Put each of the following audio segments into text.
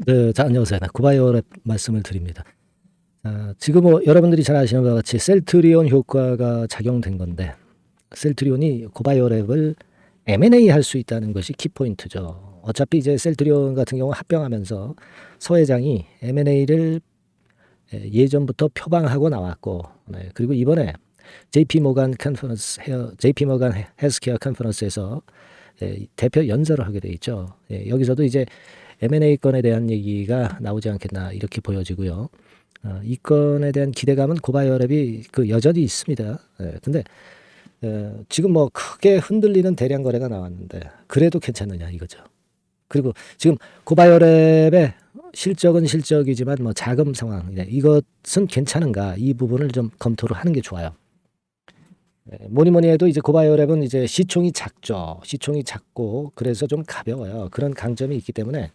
네, 안녕하세요. 네, 고바이오랩 말씀을 드립니다. 지금 뭐 여러분들이 잘 아시는 바와 같이 셀트리온 효과가 작용된 건데, 셀트리온이 고바이오랩을 M&A 할 수 있다는 것이 키포인트죠. 어차피 이제 셀트리온 같은 경우 합병하면서 서 회장이 M&A를 예전부터 표방하고 나왔고, 네, 그리고 이번에 JP 모간 헬스케어 컨퍼런스에서 대표 연설을 하게 돼 있죠. 여기서도 이제 M&A 건에 대한 얘기가 나오지 않겠나 이렇게 보여지고요. 이 건에 대한 기대감은 고바이오랩이 그 여전히 있습니다. 근데 지금 뭐 크게 흔들리는 대량 거래가 나왔는데 그래도 괜찮느냐 이거죠. 그리고 지금 고바이오랩의 실적은 실적이지만 뭐 자금 상황 이것은 괜찮은가 이 부분을 좀 검토를 하는 게 좋아요. 뭐니 뭐니 해도 이제 고바이오랩은 이제 시총이 작죠. 시총이 작고 그래서 좀 가벼워요. 그런 강점이 있기 때문에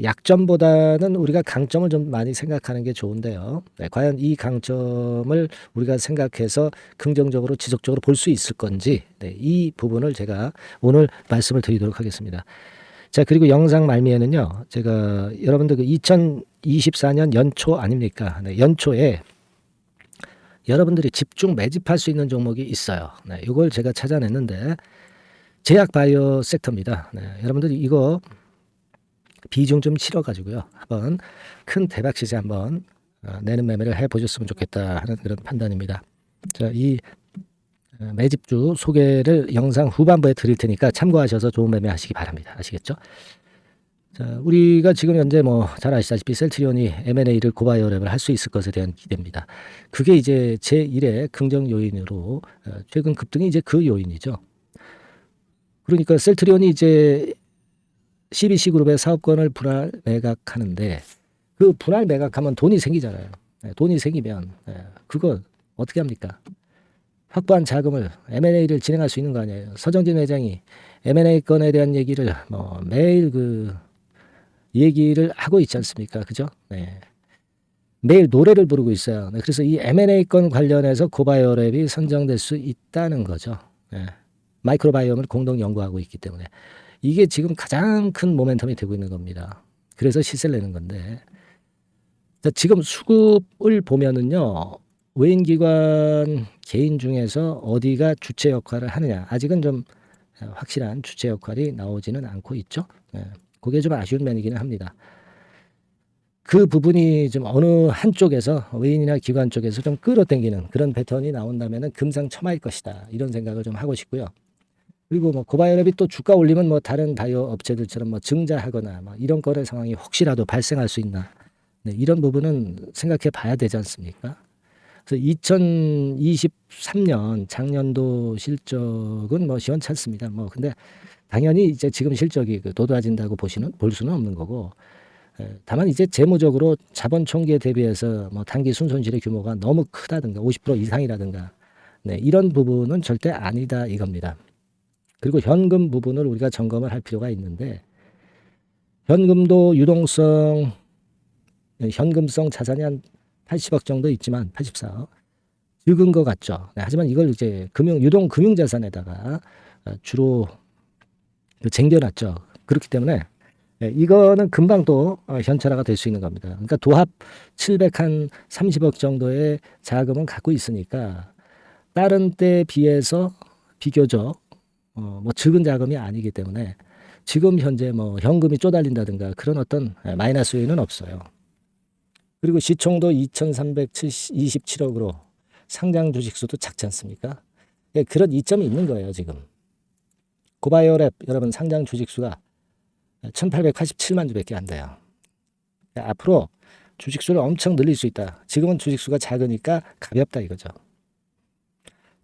약점보다는 우리가 강점을 좀 많이 생각하는 게 좋은데요. 과연 이 강점을 우리가 생각해서 긍정적으로 지속적으로 볼 수 있을 건지 이 부분을 제가 오늘 말씀을 드리도록 하겠습니다. 자, 그리고 영상 말미에는요. 제가 여러분들 그 2024년 연초 아닙니까? 연초에 여러분들이 집중 매집할 수 있는 종목이 있어요. 이걸 제가 찾아냈는데 제약 바이오 섹터입니다. 여러분들이 이거 비중 좀 실어가지고요. 한번 큰 대박 시세 한번 내는 매매를 해보셨으면 좋겠다 하는 그런 판단입니다. 자, 이 매집주 소개를 영상 후반부에 드릴 테니까 참고하셔서 좋은 매매 하시기 바랍니다. 아시겠죠? 자, 우리가 지금 현재 뭐 잘 아시다시피 셀트리온이 M&A를 고바이오랩을 할 수 있을 것에 대한 기대입니다. 그게 이제 제1의 긍정 요인으로 최근 급등이 이제 그 요인이죠. 그러니까 셀트리온이 이제 CBC 그룹의 사업권을 분할 매각하는데 그 분할 매각하면 돈이 생기잖아요. 돈이 생기면 그거 어떻게 합니까? 확보한 자금을 M&A를 진행할 수 있는 거 아니에요. 서정진 회장이 M&A 건에 대한 얘기를 뭐 매일 그 얘기를 하고 있지 않습니까? 그죠? 네. 매일 노래를 부르고 있어요. 그래서 이 M&A 건 관련해서 고바이오랩이 선정될 수 있다는 거죠. 마이크로바이옴을 공동 연구하고 있기 때문에 이게 지금 가장 큰 모멘텀이 되고 있는 겁니다. 그래서 시세를 내는 건데 자, 지금 수급을 보면은요. 외인기관 개인 중에서 어디가 주체 역할을 하느냐 아직은 좀 확실한 주체 역할이 나오지는 않고 있죠. 그게 좀 아쉬운 면이기는 합니다. 그 부분이 좀 어느 한쪽에서 외인이나 기관 쪽에서 좀 끌어당기는 그런 패턴이 나온다면 금상첨화일 것이다. 이런 생각을 좀 하고 싶고요. 그리고 뭐 고바이오랩이 또 주가 올리면 뭐 다른 바이오 업체들처럼 뭐 증자하거나 뭐 이런 거래 상황이 혹시라도 발생할 수 있나. 이런 부분은 생각해 봐야 되지 않습니까? 그래서 2023년 작년도 실적은 뭐 시원찮습니다. 뭐 근데 당연히 이제 지금 실적이 도드라진다고 볼 수는 없는 거고 다만 이제 재무적으로 자본 총기에 대비해서 뭐 단기 순손실의 규모가 너무 크다든가 50% 이상이라든가 이런 부분은 절대 아니다 이겁니다. 그리고 현금 부분을 우리가 점검을 할 필요가 있는데 현금도 유동성 현금성 자산이 한 80억 정도 있지만 84억 적은 것 같죠. 하지만 이걸 이제 유동 금융자산에다가 주로 쟁겨놨죠. 그렇기 때문에 이거는 금방 또 현찰화가 될 수 있는 겁니다. 그러니까 도합 730억 정도의 자금은 갖고 있으니까 다른 때에 비해서 비교적 뭐 적은 자금이 아니기 때문에 지금 현재 뭐 현금이 쪼달린다든가 그런 어떤 마이너스 요인은 없어요. 그리고 시총도 2,327억으로 상장 주식수도 작지 않습니까? 그런 이점이 있는 거예요, 지금. 고바이오랩 여러분 상장 주식수가 1,887만 주밖에 안 돼요. 앞으로 주식수를 엄청 늘릴 수 있다. 지금은 주식수가 작으니까 가볍다 이거죠.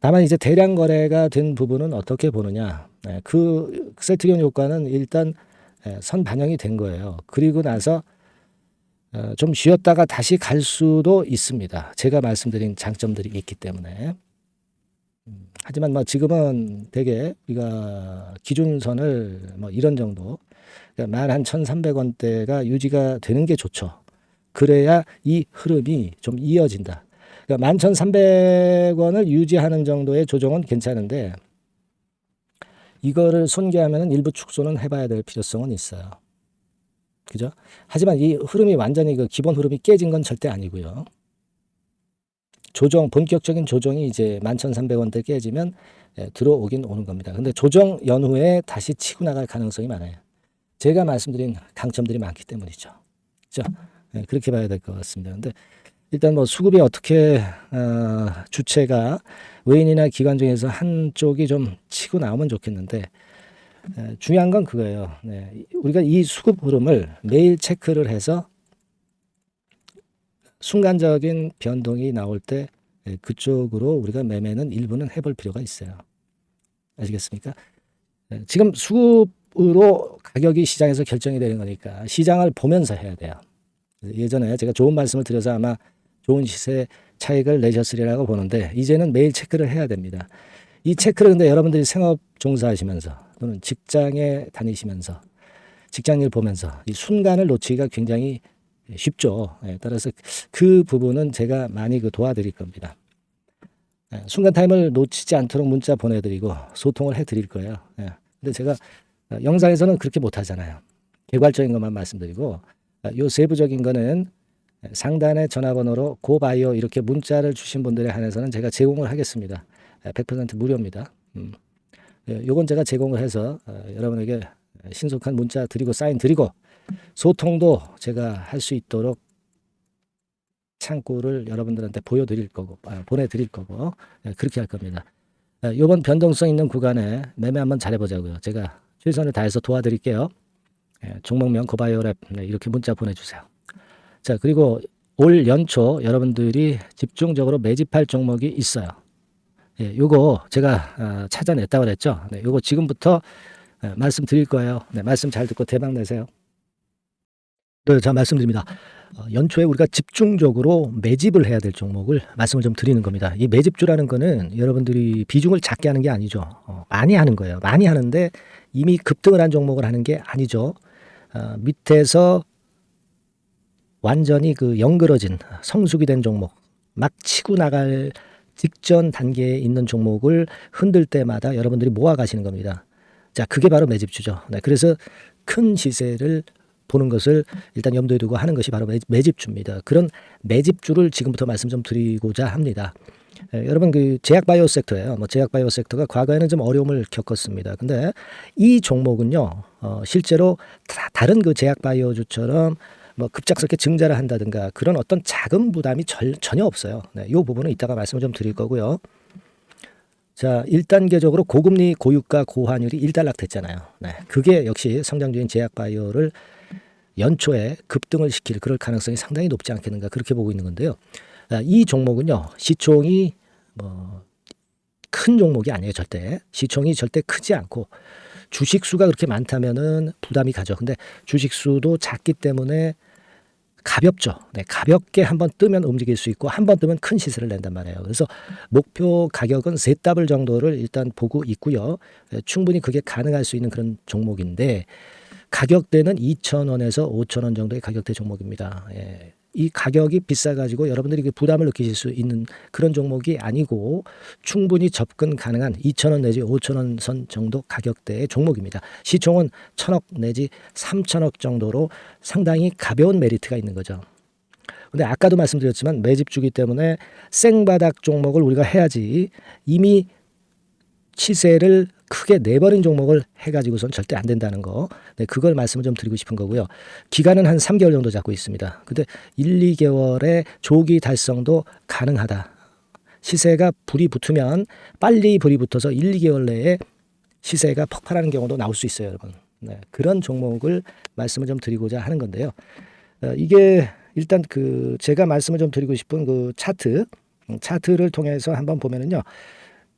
다만 이제 대량 거래가 된 부분은 어떻게 보느냐. 그 셀트리온 효과는 일단 선 반영이 된 거예요. 그리고 나서 좀 쉬었다가 다시 갈 수도 있습니다. 제가 말씀드린 장점들이 있기 때문에. 하지만 뭐 지금은 되게 우리가 기준선을 뭐 이런 정도 그러니까 11,300원대가 유지가 되는 게 좋죠. 그래야 이 흐름이 좀 이어진다. 그러니까 11,300원을 유지하는 정도의 조정은 괜찮은데 이거를 손괴하면 일부 축소는 해봐야 될 필요성은 있어요. 그죠? 하지만 이 흐름이 완전히 그 기본 흐름이 깨진 건 절대 아니고요. 본격적인 조정이 이제 11,300원대 깨지면 들어오긴 오는 겁니다. 근데 조정 연후에 다시 치고 나갈 가능성이 많아요. 제가 말씀드린 강점들이 많기 때문이죠. 그죠? 그렇게 봐야 될 것 같습니다. 근데 일단 뭐 수급이 어떻게 주체가 외인이나 기관 중에서 한쪽이 좀 치고 나오면 좋겠는데 중요한 건 그거예요. 우리가 이 수급 흐름을 매일 체크를 해서 순간적인 변동이 나올 때 그쪽으로 우리가 매매는 일부는 해볼 필요가 있어요. 아시겠습니까? 지금 수급으로 가격이 시장에서 결정이 되는 거니까 시장을 보면서 해야 돼요. 예전에 제가 좋은 말씀을 드려서 아마 좋은 시세 차익을 내셨으리라고 보는데 이제는 매일 체크를 해야 됩니다. 이 체크를 근데 여러분들이 생업 종사하시면서 또는 직장에 다니시면서 직장 일 보면서 이 순간을 놓치기가 굉장히 쉽죠. 따라서 그 부분은 제가 많이 도와드릴 겁니다. 순간 타임을 놓치지 않도록 문자 보내드리고 소통을 해드릴 거예요. 근데 제가 영상에서는 그렇게 못하잖아요. 개괄적인 것만 말씀드리고 요 세부적인 거는 상단의 전화번호로 고바이오 이렇게 문자를 주신 분들에 한해서는 제가 제공을 하겠습니다. 100% 무료입니다. 요건 제가 제공을 해서 여러분에게 신속한 문자 드리고 사인 드리고 소통도 제가 할 수 있도록 창구를 여러분들한테 보여드릴 거고 보내드릴 거고 그렇게 할 겁니다. 이번 변동성 있는 구간에 매매 한번 잘해보자고요. 제가 최선을 다해서 도와드릴게요. 종목명 고바이오랩 이렇게 문자 보내주세요. 자, 그리고 올 연초 여러분들이 집중적으로 매집할 종목이 있어요. 요거 제가 찾아냈다고 그랬죠. 요거 지금부터 말씀드릴 거예요. 말씀 잘 듣고 대박 내세요. 자, 말씀드립니다. 연초에 우리가 집중적으로 매집을 해야 될 종목을 말씀을 좀 드리는 겁니다. 이 매집주라는 거는 여러분들이 비중을 작게 하는 게 아니죠. 많이 하는 거예요. 많이 하는데 이미 급등을 한 종목을 하는 게 아니죠. 밑에서 완전히 영그러진 성숙이 된 종목, 막 치고 나갈 직전 단계에 있는 종목을 흔들 때마다 여러분들이 모아 가시는 겁니다. 자, 그게 바로 매집주죠. 그래서 큰 시세를 보는 것을 일단 염두에 두고 하는 것이 바로 매집주입니다. 그런 매집주를 지금부터 말씀 좀 드리고자 합니다. 여러분 제약바이오 섹터예요. 제약바이오 섹터가 과거에는 좀 어려움을 겪었습니다. 근데 이 종목은요, 실제로 다른 제약바이오주처럼 급작스럽게 증자를 한다든가 그런 어떤 자금 부담이 전혀 없어요. 이 부분은 이따가 말씀을 좀 드릴 거고요. 자, 1단계적으로 고금리, 고유가, 고환율이 일단락됐잖아요. 그게 역시 성장주인 제약바이오를 연초에 급등을 시킬 그럴 가능성이 상당히 높지 않겠는가 그렇게 보고 있는 건데요. 이 종목은요, 시총이 큰 종목이 아니에요. 절대 시총이 절대 크지 않고 주식 수가 그렇게 많다면은 부담이 가죠. 근데 주식 수도 작기 때문에 가볍죠. 가볍게 한번 뜨면 움직일 수 있고 한번 뜨면 큰 시세를 낸단 말이에요. 그래서 목표 가격은 세 더블 정도를 일단 보고 있고요. 충분히 그게 가능할 수 있는 그런 종목인데 가격대는 2,000원에서 5,000원 정도의 가격대 종목입니다. 이 가격이 비싸가지고 여러분들이 부담을 느끼실 수 있는 그런 종목이 아니고 충분히 접근 가능한 2,000원 내지 5,000원 선 정도 가격대의 종목입니다. 시총은 1,000억 내지 3,000억 정도로 상당히 가벼운 메리트가 있는 거죠. 근데 아까도 말씀드렸지만 매집주기 때문에 생바닥 종목을 우리가 해야지 이미 시세를 크게 내버린 종목을 해가지고선 절대 안 된다는 거. 그걸 말씀을 좀 드리고 싶은 거고요. 기간은 한 3개월 정도 잡고 있습니다. 근데 1, 2개월의 조기 달성도 가능하다. 시세가 불이 붙으면 빨리 불이 붙어서 1, 2개월 내에 시세가 폭발하는 경우도 나올 수 있어요, 여러분. 그런 종목을 말씀을 좀 드리고자 하는 건데요. 이게 일단 제가 말씀을 좀 드리고 싶은 차트를 통해서 한번 보면은요.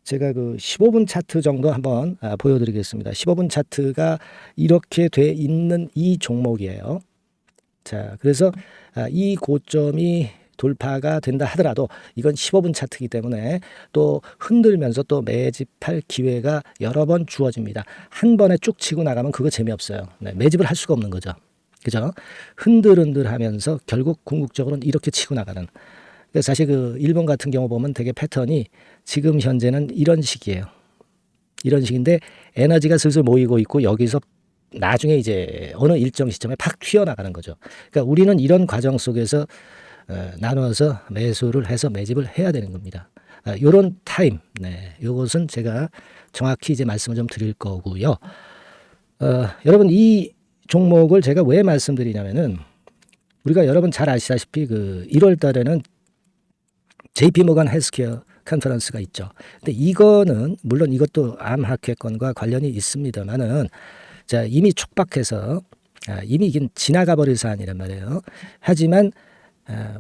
제가 15분 차트 정도 한번 보여드리겠습니다. 15분 차트가 이렇게 돼 있는 이 종목이에요. 자, 그래서 이 고점이 돌파가 된다 하더라도 이건 15분 차트이기 때문에 또 흔들면서 또 매집할 기회가 여러 번 주어집니다. 한 번에 쭉 치고 나가면 그거 재미없어요. 매집을 할 수가 없는 거죠. 그죠? 흔들흔들하면서 결국 궁극적으로는 이렇게 치고 나가는. 사실 일본 같은 경우 보면 되게 패턴이 지금 현재는 이런 식이에요. 이런 식인데 에너지가 슬슬 모이고 있고 여기서 나중에 이제 어느 일정 시점에 팍 튀어나가는 거죠. 그러니까 우리는 이런 과정 속에서 나눠서 매수를 해서 매집을 해야 되는 겁니다. 요런 타임, 네, 요것은 제가 정확히 이제 말씀을 좀 드릴 거고요. 여러분 이 종목을 제가 왜 말씀드리냐면은 우리가 여러분 잘 아시다시피 그 1월 달에는 JP 모간 헬스케어 컨퍼런스가 있죠. 근데 이거는 물론 이것도 암 학회권과 관련이 있습니다만은 자, 이미 촉박해서 이미 이긴 지나가 버릴 사안이란 말이에요. 하지만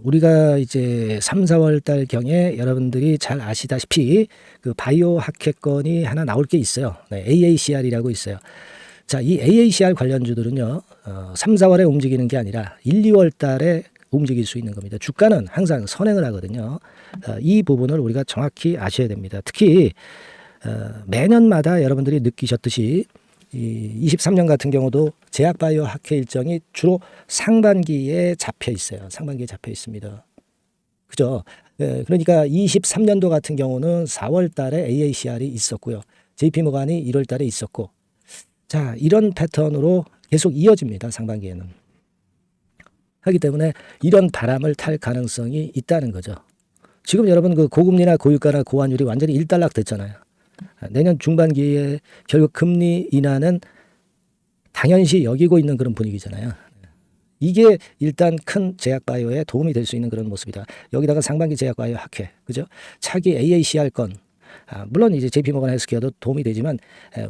우리가 이제 3, 4월 달 경에 여러분들이 잘 아시다시피 그 바이오 학회권이 하나 나올 게 있어요. 네, AACR이라고 있어요. 자, 이 AACR 관련주들은요, 3, 4월에 움직이는 게 아니라 1, 2월 달에 움직일 수 있는 겁니다. 주가는 항상 선행을 하거든요. 이 부분을 우리가 정확히 아셔야 됩니다. 특히 매년마다 여러분들이 느끼셨듯이 이 23년 같은 경우도 제약바이오 학회 일정이 주로 상반기에 잡혀 있어요. 상반기에 잡혀 있습니다. 그죠? 그러니까 23년도 같은 경우는 4월 달에 AACR이 있었고요. JP모간이 1월 달에 있었고, 자, 이런 패턴으로 계속 이어집니다. 상반기에는. 하기 때문에 이런 바람을 탈 가능성이 있다는 거죠. 지금 여러분 그 고금리나 고유가나 고환율이 완전히 일단락 됐잖아요. 내년 중반기에 결국 금리 인하는 당연시 여기고 있는 그런 분위기잖아요. 이게 일단 큰 제약바이오에 도움이 될 수 있는 그런 모습이다. 여기다가 상반기 제약바이오 학회, 그죠? 차기 AACR 건, 물론 이제 JP모간 헬스케어도 도움이 되지만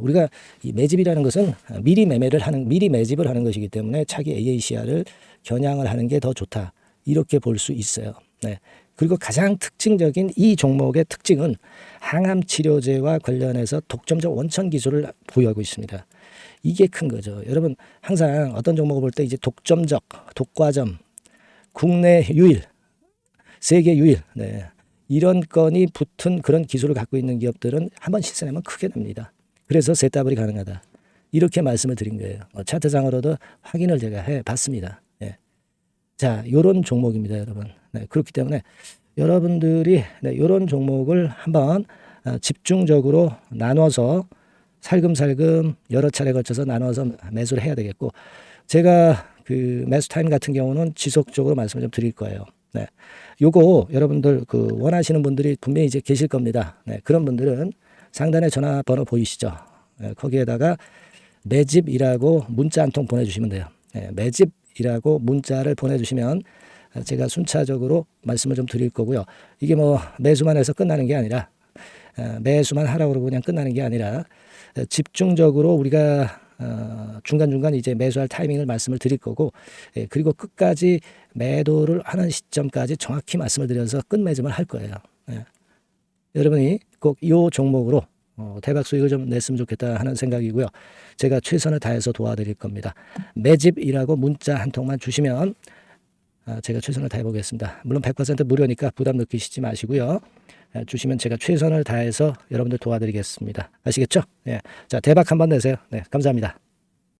우리가 이 매집이라는 것은 미리 매집을 하는 것이기 때문에 차기 AACR을 겨냥을 하는 게 더 좋다. 이렇게 볼 수 있어요. 네. 그리고 가장 특징적인 이 종목의 특징은 항암 치료제와 관련해서 독점적 원천 기술을 보유하고 있습니다. 이게 큰 거죠. 여러분 항상 어떤 종목을 볼 때 이제 독점적, 독과점, 국내 유일, 세계 유일, 네, 이런 건이 붙은 그런 기술을 갖고 있는 기업들은 한번 시세내면 크게 됩니다. 그래서 세더블이 가능하다. 이렇게 말씀을 드린 거예요. 차트상으로도 확인을 제가 해봤습니다. 네. 자, 요런 종목입니다, 여러분. 네, 그렇기 때문에 여러분들이 이런 종목을 한번 집중적으로 나눠서 살금살금 여러 차례 거쳐서 나눠서 매수를 해야 되겠고, 제가 그 매수 타임 같은 경우는 지속적으로 말씀을 좀 드릴 거예요. 네, 요거 여러분들 그 원하시는 분들이 분명히 이제 계실 겁니다. 네, 그런 분들은 상단에 전화번호 보이시죠? 네, 거기에다가 매집이라고 문자 한 통 보내주시면 돼요. 네, 매집이라고 문자를 보내주시면 제가 순차적으로 말씀을 좀 드릴 거고요. 이게 뭐 매수만 해서 끝나는 게 아니라 매수만 하라고 그러고 그냥 끝나는 게 아니라 집중적으로 우리가 중간중간 이제 매수할 타이밍을 말씀을 드릴 거고, 그리고 끝까지 매도를 하는 시점까지 정확히 말씀을 드려서 끝매집을 할 거예요. 여러분이 꼭 이 종목으로 대박 수익을 좀 냈으면 좋겠다 하는 생각이고요. 제가 최선을 다해서 도와드릴 겁니다. 매집이라고 문자 한 통만 주시면 제가 최선을 다해 보겠습니다. 물론 100% 무료니까 부담 느끼시지 마시고요. 주시면 제가 최선을 다해서 여러분들 도와드리겠습니다. 아시겠죠? 예. 자, 대박 한번 내세요. 네, 감사합니다.